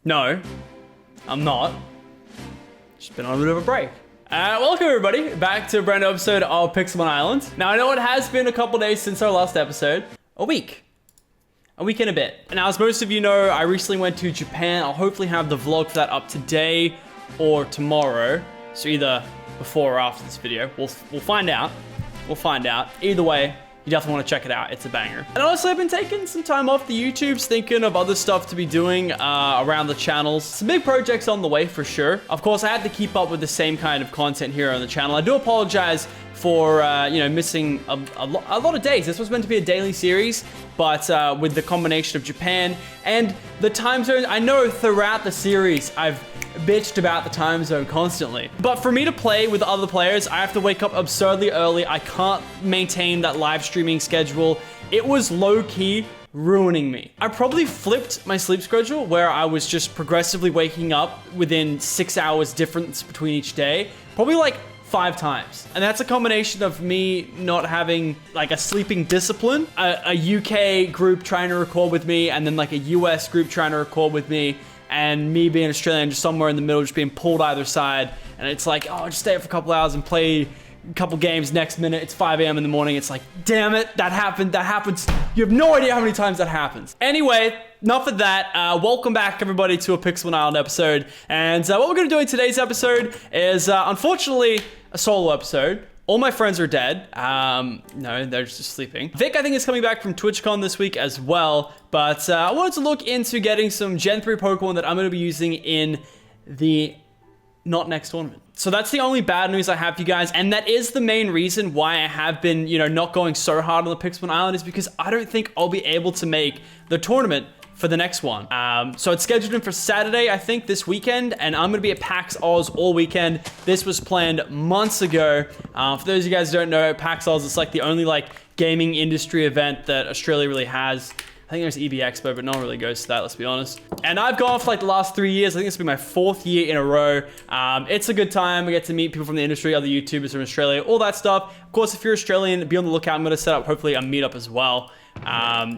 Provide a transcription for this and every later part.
No, I'm not. Just been on a bit of a break. Welcome everybody back to a brand new episode of Pixelmon Island. Now I know it has been a couple days since our last episode. A week and a bit. Now as most of you know, I recently went to Japan. I'll hopefully have the vlog for that up today or tomorrow. So either before or after this video. We'll find out. We'll find out. Either way, you definitely want to check it out. It's a banger. And honestly, I've been taking some time off the YouTubes, thinking of other stuff to be doing around the channels. Some big projects on the way for sure. Of course, I had to keep up with the same kind of content here on the channel. I do apologize for missing a lot of days. This was meant to be a daily series, but with the combination of Japan and the time zone, I know throughout the series I've bitched about the time zone constantly. But for me to play with other players, I have to wake up absurdly early. I can't maintain that live streaming schedule. It was low-key ruining me. I probably flipped my sleep schedule where I was just progressively waking up within 6 hours difference between each day. Probably like 5 times. And that's a combination of me not having like a sleeping discipline, a UK group trying to record with me, and then like a US group trying to record with me, and me being Australian just somewhere in the middle, just being pulled either side. And it's like, oh, just stay up for a couple hours and play a couple games. Next minute, it's 5 a.m. in the morning. It's like, damn it, that happened. That happens. You have no idea how many times that happens. Anyway, enough of that. Welcome back, everybody, to a Pixelmon Island episode. And what we're going to do in today's episode is, unfortunately, a solo episode. All my friends are dead. No, they're just sleeping. Vic, I think, is coming back from TwitchCon this week as well. But I wanted to look into getting some Gen 3 Pokemon that I'm going to be using in the not next tournament. So that's the only bad news I have for you guys. And that is the main reason why I have been, not going so hard on the Pixelmon Island, is because I don't think I'll be able to make the tournament for the next one. So it's scheduled in for Saturday, I think, this weekend, and I'm gonna be at PAX Oz all weekend. This was planned months ago. For those of you guys who don't know, PAX Oz is like the only gaming industry event that Australia really has. I think there's EV Expo, but no one really goes to that, let's be honest. And I've gone for the last 3 years. I think this will be my 4th year in a row. It's a good time. I get to meet people from the industry, other YouTubers from Australia, all that stuff. Of course, if you're Australian, be on the lookout. I'm gonna set up hopefully a meetup as well.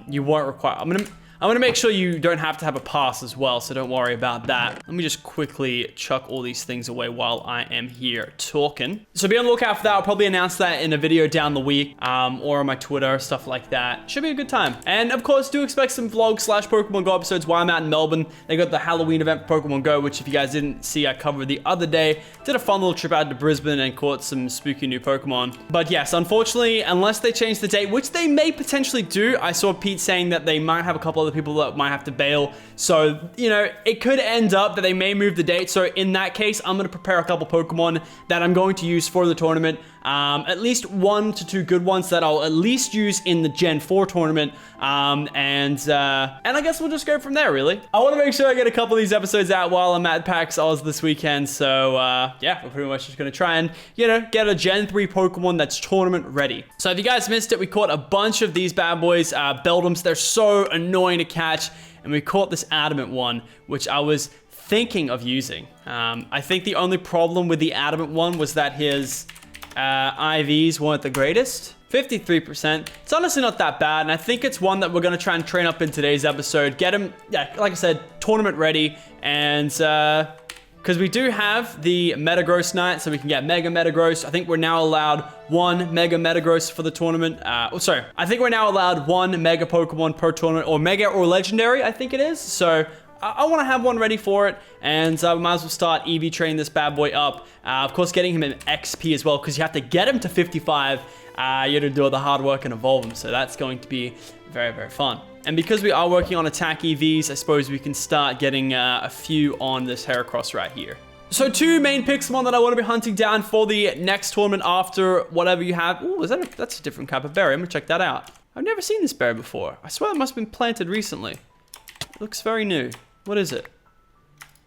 You won't require, I'm gonna make sure you don't have to have a pass as well, so don't worry about that. Let me just quickly chuck all these things away while I am here talking. So be on the lookout for that. I'll probably announce that in a video down the week, or on my Twitter, stuff like that. Should be a good time. And of course, do expect some vlogs / Pokemon Go episodes while I'm out in Melbourne. They got the Halloween event for Pokemon Go, which if you guys didn't see, I covered the other day. Did a fun little trip out to Brisbane and caught some spooky new Pokemon. But yes, unfortunately, unless they change the date, which they may potentially do, I saw Pete saying that they might have a couple other people that might have to bail. So, it could end up that they may move the date. So in that case, I'm going to prepare a couple Pokemon that I'm going to use for the tournament. At least 1 to 2 good ones that I'll at least use in the Gen 4 tournament. And I guess we'll just go from there, really. I want to make sure I get a couple of these episodes out while I'm at PAX Oz this weekend. So, yeah, we're pretty much just going to try and, get a Gen 3 Pokemon that's tournament ready. So if you guys missed it, we caught a bunch of these bad boys, Beldums. They're so annoying to catch. And we caught this Adamant one, which I was thinking of using. I think the only problem with the Adamant one was that his IVs weren't the greatest. 53%. It's honestly not that bad, and I think it's one that we're going to try and train up in today's episode. Get him, yeah, like I said, tournament ready, and because we do have the Metagross night, so we can get Mega Metagross. I think we're now allowed 1 Mega Metagross for the tournament. I think we're now allowed 1 Mega Pokemon per tournament, or Mega or Legendary, I think it is. So I want to have one ready for it, and we might as well start EV train this bad boy up. Of course, getting him an XP as well, because you have to get him to 55. You have to do all the hard work and evolve him, so that's going to be very, very fun. And because we are working on attack EVs, I suppose we can start getting a few on this Heracross right here. So 2 main Pixelmon that I want to be hunting down for the next tournament after whatever you have. Ooh, that's a different type of berry. I'm going to check that out. I've never seen this berry before. I swear it must have been planted recently. It looks very new. What is it?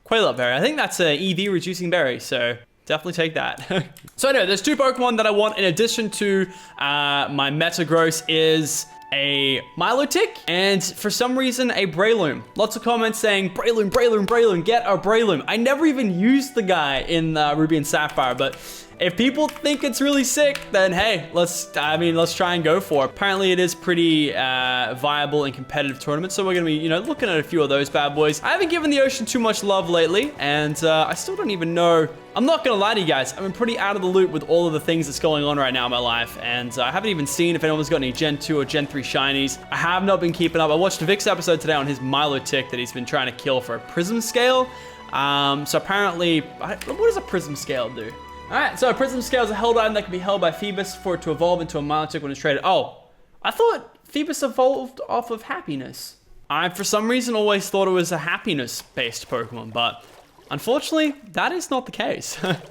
Quailot berry. I think that's an EV reducing berry, so definitely take that. So anyway, there's 2 Pokemon that I want in addition to my Metagross is a Milotic, and for some reason, a Breloom. Lots of comments saying, Breloom, Breloom, Breloom, get a Breloom. I never even used the guy in Ruby and Sapphire, but If people think it's really sick, then hey, let's try and go for it. Apparently it is pretty viable and competitive tournament, so we're gonna be, you know, looking at a few of those bad boys. I haven't given the ocean too much love lately, and I still don't even know. I'm not gonna lie to you guys, I'm pretty out of the loop with all of the things that's going on right now in my life, and I haven't even seen if anyone's got any Gen 2 or Gen 3 shinies. I have not been keeping up. I watched Vic's episode today on his Milotic that he's been trying to kill for a prism scale. So apparently, what does a prism scale do? Alright, so a prism scale is a held item that can be held by Phoebus for it to evolve into a Milotic when it's traded. Oh, I thought Phoebus evolved off of happiness. I, for some reason, always thought it was a happiness-based Pokemon, but unfortunately, that is not the case. That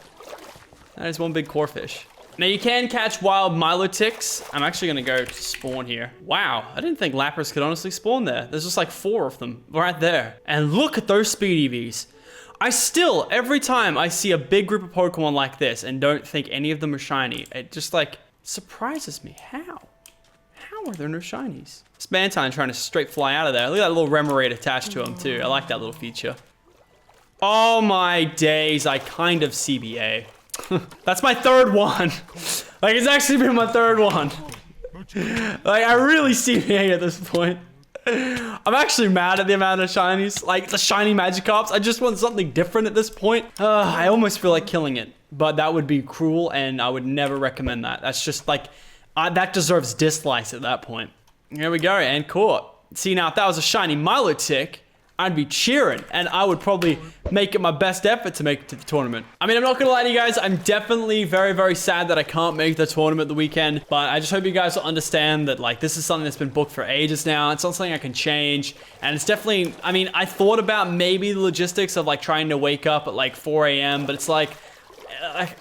is one big core fish. Now, you can catch wild Milotics. I'm actually going to go to spawn here. Wow, I didn't think Lapras could honestly spawn there. There's just like 4 of them right there. And look at those speed EVs. I still, every time I see a big group of Pokemon like this and don't think any of them are shiny, it just like surprises me. How? How are there no shinies? It's Mantine trying to straight fly out of there. Look at that little Remoraid attached to him too. I like that little feature. Oh my days, I kind of CBA. That's my 3rd one. Like, it's actually been my 3rd one. Like, I really CBA at this point. I'm actually mad at the amount of shinies. Like, the shiny Magikarps. I just want something different at this point. I almost feel like killing it. But that would be cruel, and I would never recommend that. That's just, like, that deserves dislikes at that point. Here we go, and caught. See, now, if that was a shiny Milotic, I'd be cheering, and I would probably make it my best effort to make it to the tournament. I mean, I'm not gonna lie to you guys, I'm definitely very, very sad that I can't make the tournament the weekend, but I just hope you guys will understand that, like, this is something that's been booked for ages now. It's not something I can change, and it's definitely, I mean, I thought about maybe the logistics of, like, trying to wake up at, like, 4 a.m., but it's like,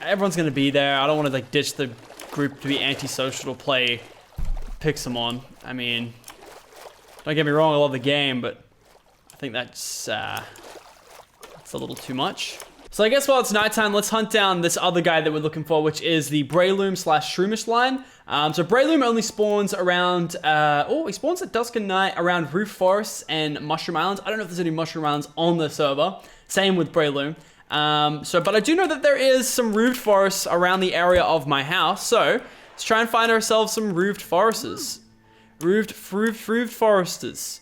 everyone's gonna be there. I don't want to, like, ditch the group to be antisocial to play Pixelmon. I mean, don't get me wrong, I love the game, but I think that's a little too much. So I guess while it's nighttime, let's hunt down this other guy that we're looking for, which is the Breloom / Shroomish line. So Breloom only spawns around, he spawns at dusk and night around Roof Forests and Mushroom Islands. I don't know if there's any Mushroom Islands on the server. Same with Breloom. But I do know that there is some roofed forests around the area of my house. So let's try and find ourselves some roofed forests. Roofed foresters.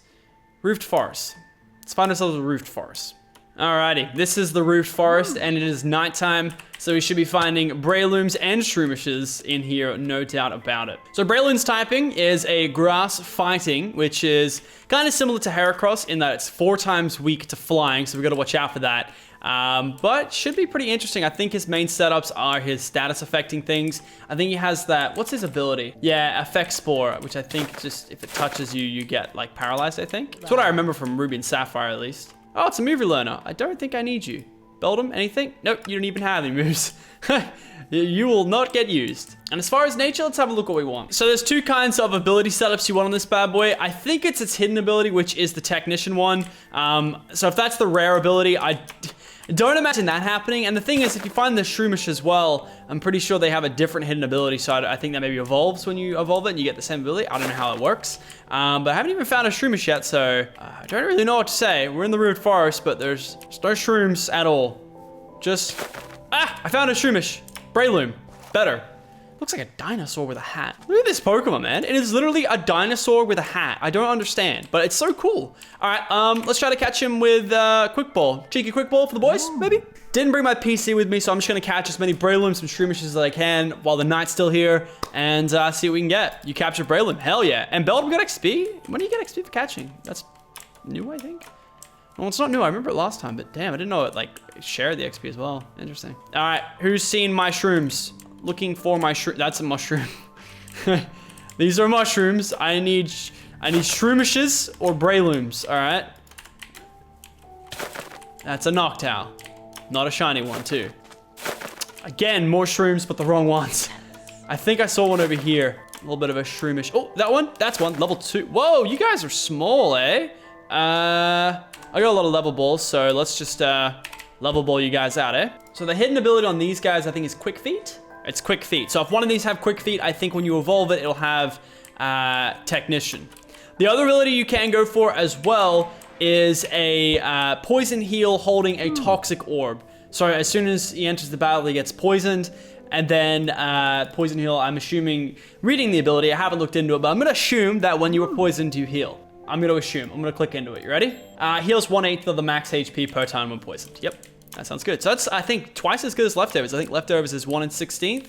Roofed forests. Let's find ourselves a roofed forest. Alrighty, this is the roofed forest, and it is nighttime, so we should be finding Brelooms and Shroomishes in here, no doubt about it. So Breloom's typing is a grass fighting, which is kind of similar to Heracross in that it's 4 times weak to flying, so we've got to watch out for that. But should be pretty interesting. I think his main setups are his status affecting things. I think he has that, what's his ability? Yeah, Effect Spore, which I think just if it touches you, you get like paralyzed, I think. That's what I remember from Ruby and Sapphire at least. Oh, it's a movie learner. I don't think I need you. Beldum, anything? Nope, you don't even have any moves. You will not get used. And as far as nature, let's have a look what we want. So there's 2 kinds of ability setups you want on this bad boy. I think it's its hidden ability, which is the Technician one. So if that's the rare ability, I don't imagine that happening. And the thing is, if you find the Shroomish as well, I'm pretty sure they have a different hidden ability. So I think that maybe evolves when you evolve it and you get the same ability. I don't know how it works. But I haven't even found a Shroomish yet, so I don't really know what to say. We're in the Root Forest, but there's no Shrooms at all. Just, I found a Shroomish. Breloom. Better. Looks like a dinosaur with a hat. Look at this Pokemon, man. It is literally a dinosaur with a hat. I don't understand, but it's so cool. All right, let's try to catch him with Quick Ball. Cheeky Quick Ball for the boys, maybe? Didn't bring my PC with me, so I'm just gonna catch as many Brelooms and Shroomishes as I can while the night's still here and see what we can get. You capture Breloom, hell yeah. And Beldum got XP? When do you get XP for catching? That's new, I think. Well, it's not new. I remember it last time, but damn, I didn't know it like shared the XP as well. Interesting. All right, who's seen my shrooms? Looking for my shroom. That's a mushroom. These are mushrooms. I need Shroomishes or Brelooms. All right. That's a Noctowl. Not a shiny one too. Again, more shrooms, but the wrong ones. I think I saw one over here. A little bit of a Shroomish. Oh, that one. That's one. Level 2. Whoa, you guys are small, eh? I got a lot of level balls, so let's just level ball you guys out, eh? So the hidden ability on these guys, I think, is Quick Feet. It's Quick Feet. So if one of these have Quick Feet, I think when you evolve it, it'll have Technician. The other ability you can go for as well is a Poison Heal holding a Toxic Orb. So as soon as he enters the battle, he gets poisoned. And then Poison Heal, I'm assuming, reading the ability, I haven't looked into it, but I'm going to assume that when you were poisoned, you heal. I'm going to assume. I'm going to click into it. You ready? Heals 1/8 of the max HP per time when poisoned. Yep, that sounds good. So that's, I think, twice as good as Leftovers. I think Leftovers is 1 in 16th.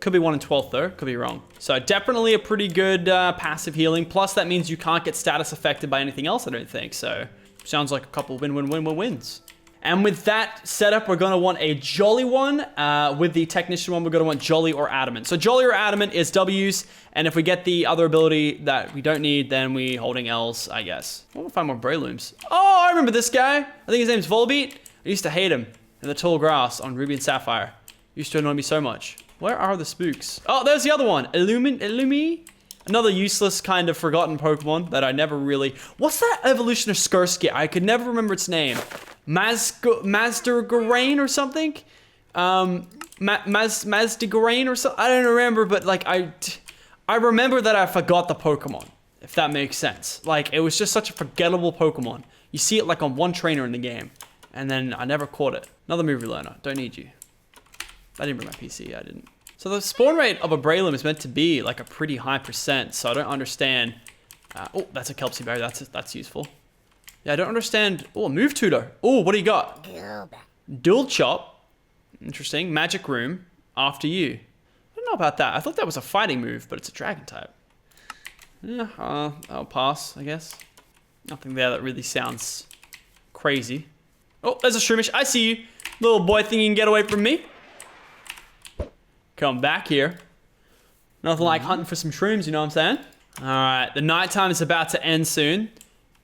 Could be 1 in 12th, though. Could be wrong. So definitely a pretty good passive healing. Plus, that means you can't get status affected by anything else, I don't think. So sounds like a couple win-wins. And with that setup, we're going to want a Jolly one. With the Technician one, we're going to want Jolly or Adamant. So Jolly or Adamant is W's, and if we get the other ability that we don't need, then we holding L's, I guess. I want to find more Brelooms. Oh, I remember this guy. I think his name's Volbeat. I used to hate him in the tall grass on Ruby and Sapphire. Used to annoy me so much. Where are the spooks? Oh, there's the other one. Illumi? Another useless kind of forgotten Pokemon that I never really... What's that evolution of Skursky? I could never remember its name. Mazdigarain or something? Mazdigarain or something? I don't remember, but like I remember that I forgot the Pokemon, if that makes sense. Like, it was just such a forgettable Pokemon. You see it like on one trainer in the game, and then I never caught it. Another movie learner. Don't need you. I didn't bring my PC. I didn't. So the spawn rate of a Breloom is meant to be like a pretty high %, so I don't understand. Oh, that's a Kelpsy Berry. That's useful. Yeah, I don't understand. Oh, move tutor. Oh, what do you got? Dual Chop. Interesting. Magic Room. After you. I don't know about that. I thought that was a fighting move, but it's a dragon type. Yeah, I'll pass, I guess. Nothing there that really sounds crazy. Oh, there's a Shroomish. I see you. Little boy thinking you can get away from me. Come back here. Nothing like hunting for some shrooms, you know what I'm saying? All right, the nighttime is about to end soon.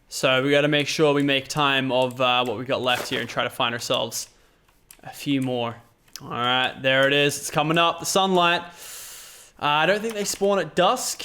So we got to make sure we make time of what we got left here and try to find ourselves a few more. All right, there it is. It's coming up, the sunlight. I don't think they spawn at dusk.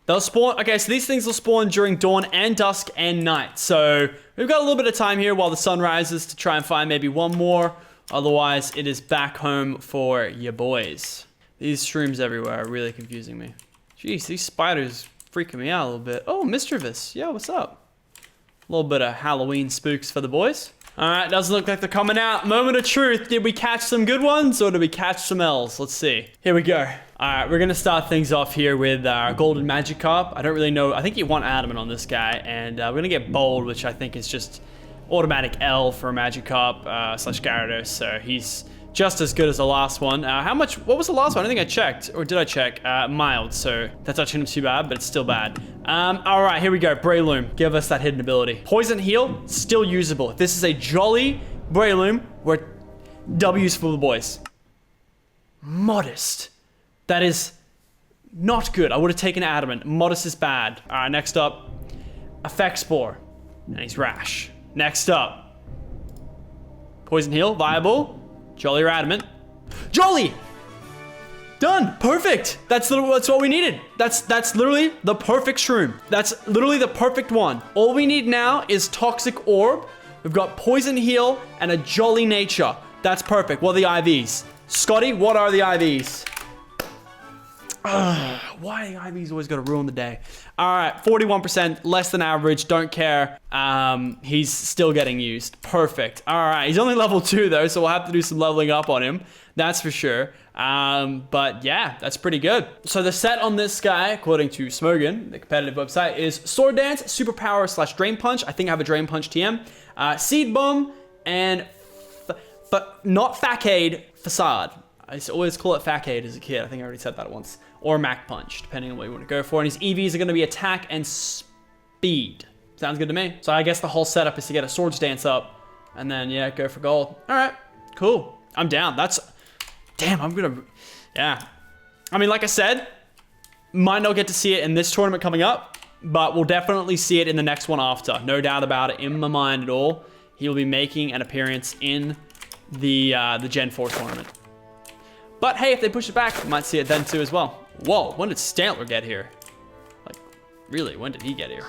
They'll spawn, okay, so these things will spawn during dawn and dusk and night. So we've got a little bit of time here while the sun rises to try and find maybe one more. Otherwise, it is back home for your boys. These shrooms everywhere are really confusing me. Jeez, these spiders freaking me out a little bit. Oh, Mischievous. Yeah, what's up? A little bit of Halloween spooks for the boys. All right, doesn't look like they're coming out. Moment of truth. Did we catch some good ones or did we catch some L's? Let's see. Here we go. All right, we're going to start things off here with our Golden Magikarp. I don't really know. I think you want Adamant on this guy. And we're going to get Bold, which I think is just automatic L for Magikarp / Gyarados. So he's just as good as the last one. What was the last one? I don't think I checked. Or did I check? Mild. So that's actually not too bad, but it's still bad. All right, here we go. Breloom. Give us that hidden ability. Poison Heal. Still usable. This is a Jolly Breloom. We're W's for the boys. Modest. That is not good. I would have taken Adamant. Modest is bad. All right, next up. Effect Spore. And he's Rash. Next up. Poison Heal. Viable. Jolly or Adamant. Jolly! Done. Perfect. That's what we needed. That's literally the perfect shroom. That's literally the perfect one. All we need now is Toxic Orb. We've got Poison Heal and a Jolly Nature. That's perfect. What are the IVs? Scotty, what are the IVs? Why the IVs always got to ruin the day? All right, 41%, less than average. Don't care. He's still getting used. Perfect. All right, he's only level 2 though, so we'll have to do some leveling up on him. That's for sure. But yeah, that's pretty good. So the set on this guy, according to Smogan, the competitive website, is Sword Dance, Superpower / Drain Punch. I think I have a Drain Punch TM. Seed Bomb, and not Facade, Facade. I used to always call it Facade as a kid. I think I already said that once. Or Mac Punch, depending on what you want to go for. And his EVs are going to be Attack and Speed. Sounds good to me. So I guess the whole setup is to get a Swords Dance up. And then, yeah, go for gold. All right, cool. I'm down. Damn, I'm going to... Yeah. I mean, like I said, might not get to see it in this tournament coming up, but we'll definitely see it in the next one after. No doubt about it in my mind at all. He will be making an appearance in the Gen 4 tournament. But hey, if they push it back, we might see it then too as well. Whoa, when did Stantler get here? Like, really, when did he get here?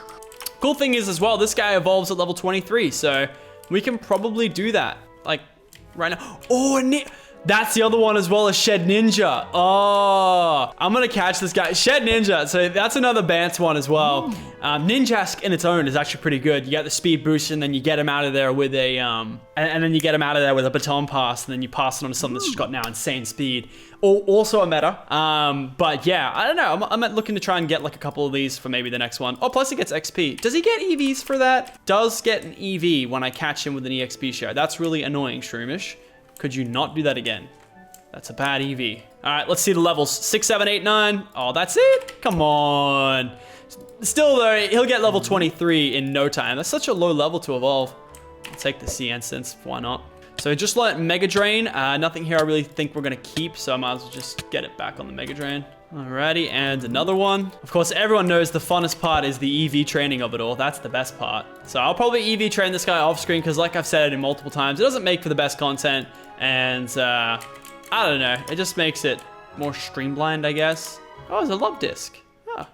Cool thing is as well, this guy evolves at level 23, so we can probably do that. Like, right now. Oh, That's the other one as well as Shed Ninja. Oh, I'm going to catch this guy. Shed Ninja. So that's another Bant one as well. Ninjask in its own is actually pretty good. You get the speed boost and then you get him out of there with a, and then you get him out of there with a baton pass and then you pass it on to something that's just got now insane speed. Also a meta. But yeah, I don't know. I'm looking to try and get like a couple of these for maybe the next one. Oh, plus he gets XP. Does he get EVs for that? Does get an EV when I catch him with an EXP share. That's really annoying, Shroomish. Could you not do that again? That's a bad EV. All right, let's see the levels. 6, 7, 8, 9. Oh, that's it? Come on. Still, though, he'll get level 23 in no time. That's such a low level to evolve. I'll take the Sea Instance. Why not? So just learned Mega Drain. Nothing here I really think we're going to keep, so I might as well just get it back on the Mega Drain. Alrighty, and another one. Of course, everyone knows the funnest part is the EV training of it all. That's the best part. So I'll probably EV train this guy off screen because like I've said it multiple times, it doesn't make for the best content. And I don't know, it just makes it more streamlined, I guess. Oh, it's a love disc. Oh.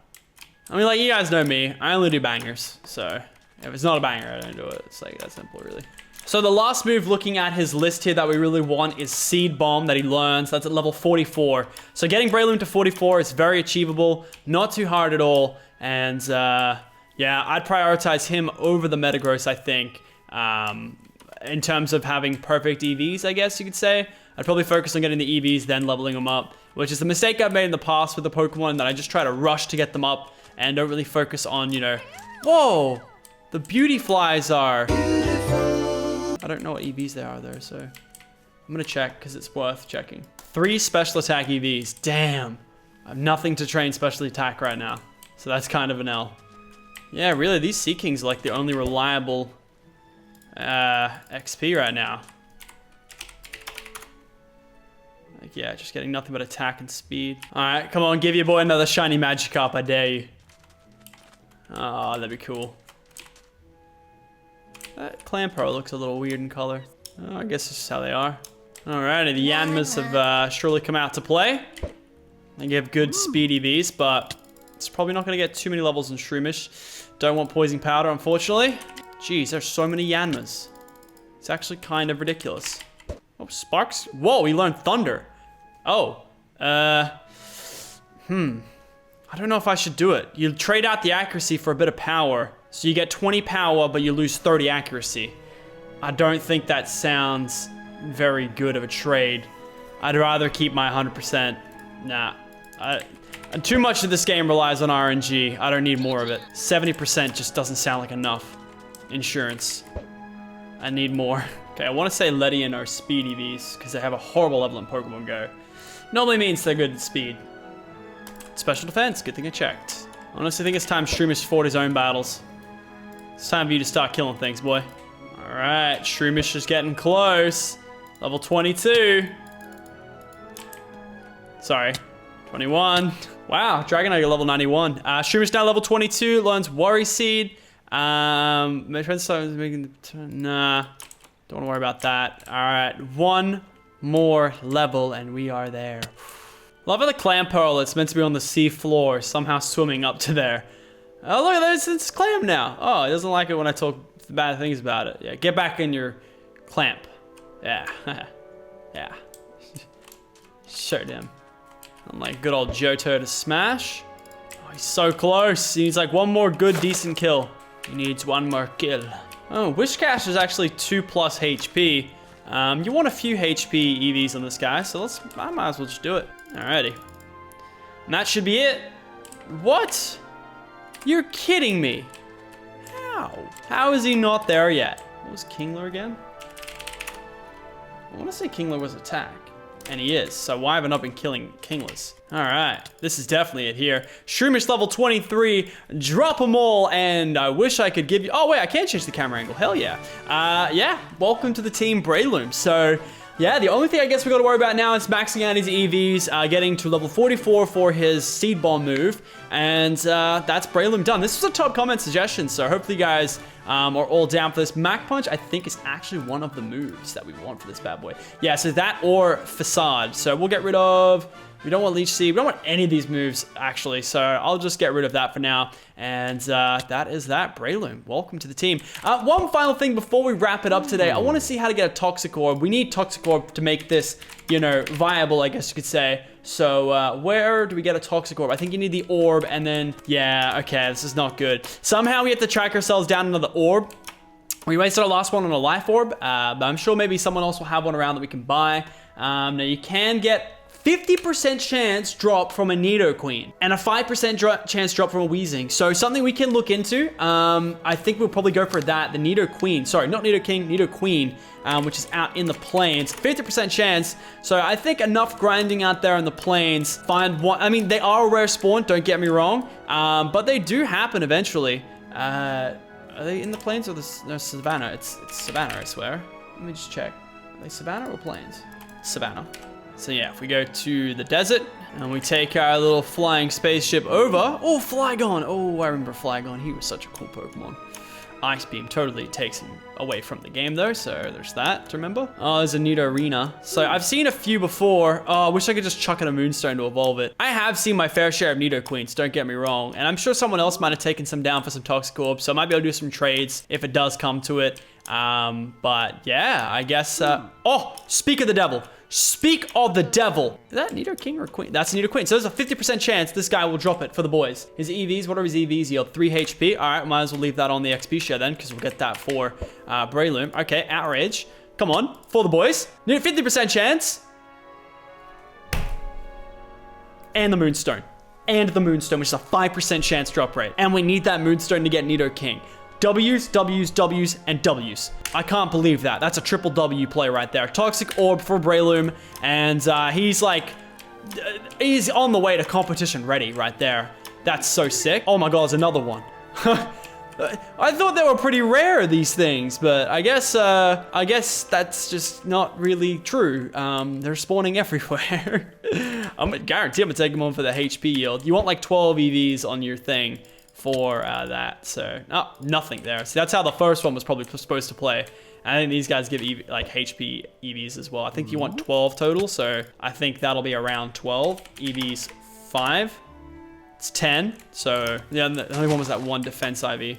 I mean, like, you guys know me. I only do bangers. So if it's not a banger, I don't do it. It's like that simple, really. So the last move looking at his list here that we really want is Seed Bomb that he learns. That's at level 44. So getting Breloom to 44 is very achievable. Not too hard at all. And yeah, I'd prioritize him over the Metagross, I think. In terms of having perfect EVs, I guess you could say. I'd probably focus on getting the EVs, then leveling them up. Which is the mistake I've made in the past with the Pokemon, that I just try to rush to get them up. And don't really focus on, you know... Whoa! The Beauty Flies are... I don't know what EVs they are though, so I'm gonna check because it's worth checking. 3 special attack EVs. Damn. I have nothing to train special attack right now. So that's kind of an L. Yeah, really, these Sea Kings are like the only reliable XP right now. Like, yeah, just getting nothing but attack and speed. Alright, come on, give your boy another shiny Magikarp, I dare you. Oh, that'd be cool. That Clampo looks a little weird in color. Oh, I guess it's just how they are. Alrighty, the Yanmas have surely come out to play. They give good speed EVs, but it's probably not going to get too many levels in Shroomish. Don't want Poison Powder, unfortunately. Jeez, there's so many Yanmas. It's actually kind of ridiculous. Oh, Sparks? Whoa, he learned Thunder. Oh. I don't know if I should do it. You trade out the accuracy for a bit of power. So you get 20 power, but you lose 30 accuracy. I don't think that sounds very good of a trade. I'd rather keep my 100%. Nah. Too much of this game relies on RNG. I don't need more of it. 70% just doesn't sound like enough. Insurance. I need more. Okay, I want to say Ledian are speed EVs, because they have a horrible level in Pokemon Go. Normally means they're good at speed. Special defense, good thing I checked. I honestly think it's time Shroomish fought his own battles. It's time for you to start killing things, boy. Alright, Shroomish is getting close. Level 22. Sorry, 21. Wow, Dragonite level 91. Shroomish now level 22, learns Worry Seed. My friend started making the turn. Nah, don't want to worry about that. Alright, one more level and we are there. Love how the Clamperl that's meant to be on the sea floor somehow swimming up to there. Oh, look at this, it's Clam now. Oh, it doesn't like it when I talk bad things about it. Yeah, get back in your clamp. Yeah, yeah. Showed him. I'm like good old Johto to smash. Oh, he's so close. He needs like one more good, decent kill. He needs one more kill. Oh, Wishcash is actually 2+ HP. You want a few HP EVs on this guy, so I might as well just do it. Alrighty. And that should be it. What? You're kidding me. How? How is he not there yet? What was Kingler again? I want to say Kingler was attack. And he is, so why have I not been killing Kinglers? Alright, this is definitely it here. Shroomish level 23, drop them all, and I wish I could give you... Oh wait, I can change the camera angle, hell yeah. Yeah, welcome to the team Breloom. So, yeah, the only thing I guess we gotta worry about now is maxing out his EVs, getting to level 44 for his Seed Bomb move, and that's Breloom done. This was a top comment suggestion, so hopefully you guys are all down for this. Mach Punch, I think, is actually one of the moves that we want for this bad boy. Yeah, so that or Facade. So we'll get rid of We don't want Leech Seed. We don't want any of these moves, actually. So I'll just get rid of that for now. And that is that. Breloom, welcome to the team. One final thing before we wrap it up today. I want to see how to get a Toxic Orb. We need Toxic Orb to make this, you know, viable, I guess you could say. So where do we get a Toxic Orb? I think you need the orb and then, yeah, okay, this is not good. Somehow we have to track ourselves down another orb. We wasted our last one on a life orb, but I'm sure maybe someone else will have one around that we can buy. Now you can get 50% chance drop from a Nidoqueen and a 5% chance drop from a Weezing. So something we can look into. I think we'll probably go for that. The Nidoqueen, sorry, not Nidoking, Nidoqueen, which is out in the plains. 50% chance. So I think enough grinding out there in the plains. Find one. I mean, they are a rare spawn, don't get me wrong, but they do happen eventually. Are they in the plains or no, Savannah? It's Savannah, I swear. Let me just check. Are they Savannah or plains? Savannah. So yeah, if we go to the desert and we take our little flying spaceship over. Oh, Flygon. Oh, I remember Flygon. He was such a cool Pokemon. Ice Beam totally takes him away from the game though, so there's that to remember. Oh, there's a Nidorina. So I've seen a few before. Oh, I wish I could just chuck in a Moonstone to evolve it. I have seen my fair share of Nidoqueens, don't get me wrong. And I'm sure someone else might have taken some down for some Toxic Orbs, so I might be able to do some trades if it does come to it. But yeah, I guess, oh, speak of the devil. Speak of the devil. Is that Nidoking or Queen? That's Nidoqueen. So there's a 50% chance this guy will drop it for the boys. His EVs, what are his EVs yield? 3 HP. All right, might as well leave that on the XP share then, because we'll get that for Breloom. Okay, Outrage. Come on, for the boys. 50% chance. And the Moonstone. And the Moonstone, which is a 5% chance drop rate. And we need that Moonstone to get Nidoking. W's, W's, W's, and W's. I can't believe that. That's a triple W play right there. Toxic Orb for Breloom, and he's like, he's on the way to competition ready right there. That's so sick. Oh my god, there's another one. I thought they were pretty rare, these things, but I guess that's just not really true. They're spawning everywhere. I'm guaranteed I'm gonna take them on for the HP yield. You want like 12 EVs on your thing for that, so nothing there. So that's how the first one was probably supposed to play. I think these guys give like HP EVs as well. I think you want 12 total, so I think that'll be around 12 EVs. 5. It's 10. So yeah, the only one was that one defense IV.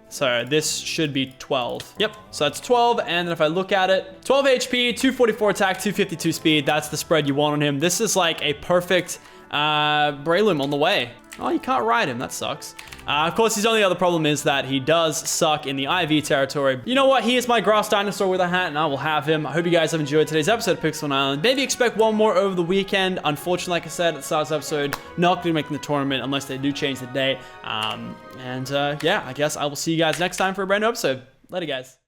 So this should be 12. Yep, so that's 12, and then if I look at it, 12 HP, 244 attack, 252 speed. That's the spread you want on him. This is like a perfect Breloom on the way. Oh, you can't ride him. That sucks. Of course, his only other problem is that he does suck in the IV territory. You know what? He is my grass dinosaur with a hat, and I will have him. I hope you guys have enjoyed today's episode of Pixelmon Island. Maybe expect one more over the weekend. Unfortunately, like I said at the start of this episode, not going to be making the tournament unless they do change the date. Yeah, I guess I will see you guys next time for a brand new episode. Later, guys.